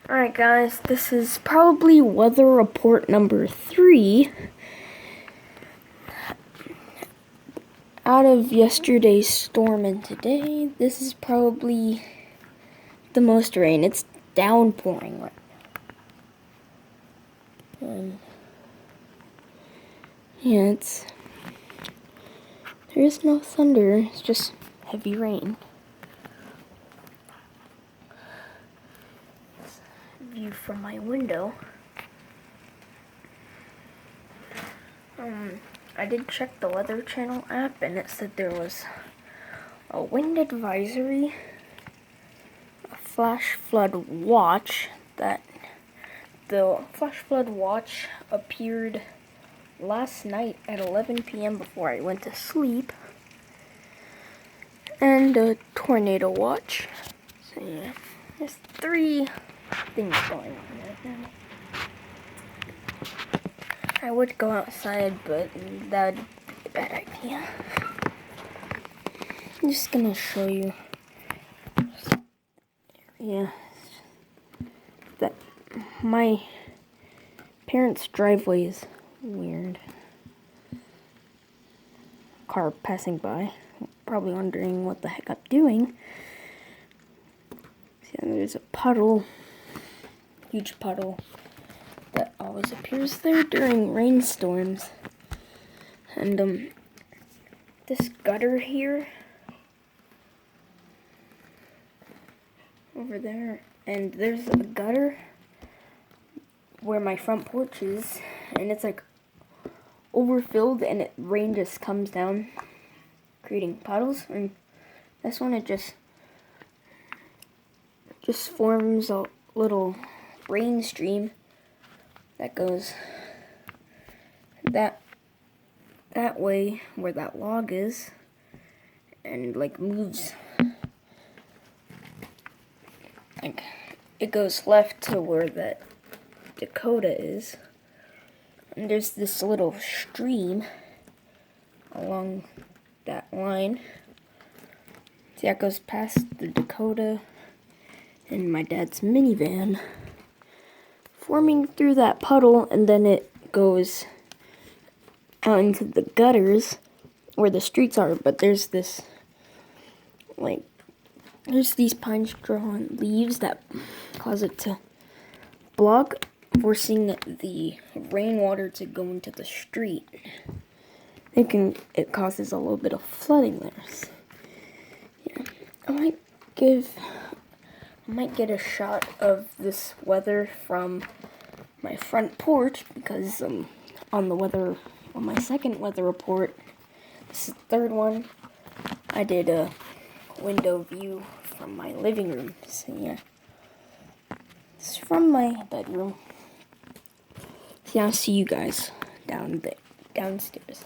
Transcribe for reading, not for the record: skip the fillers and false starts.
Alright guys, this is probably weather report number 3 out of yesterday's storm, and today this is probably the most rain. It's downpouring right now. And yeah, there's no thunder, it's just heavy rain. View from my window. I did check the Weather Channel app, and it said there was a wind advisory, a flash flood watch. That the flash flood watch appeared last night at 11 p.m. before I went to sleep, and a tornado watch. So yeah, there's 3 things going on right now. I would go outside, but that would be a bad idea. I'm just gonna show you. Yeah, that my parents' driveway is weird. Car passing by, probably wondering what the heck I'm doing. See, there's a puddle, huge puddle, that always appears there during rainstorms. And this gutter here, over there, and there's a gutter where my front porch is, and it's like overfilled, and rain just comes down, creating puddles. And this one, it just forms a little rain stream that goes that way where that log is, and like moves, like it goes left to where that Dakota is, and there's this little stream along that line. See, that goes past the Dakota and my dad's minivan, forming through that puddle, and then it goes out into the gutters where the streets are. But there's this, like, there's these pine straw and leaves that cause it to block, forcing the rainwater to go into the street. It causes a little bit of flooding there. So, yeah, I might get a shot of this weather from my front porch, because on my second weather report, this is the 3rd one, I did a window view from my living room. So yeah, it's from my bedroom. See, I'll see you guys downstairs.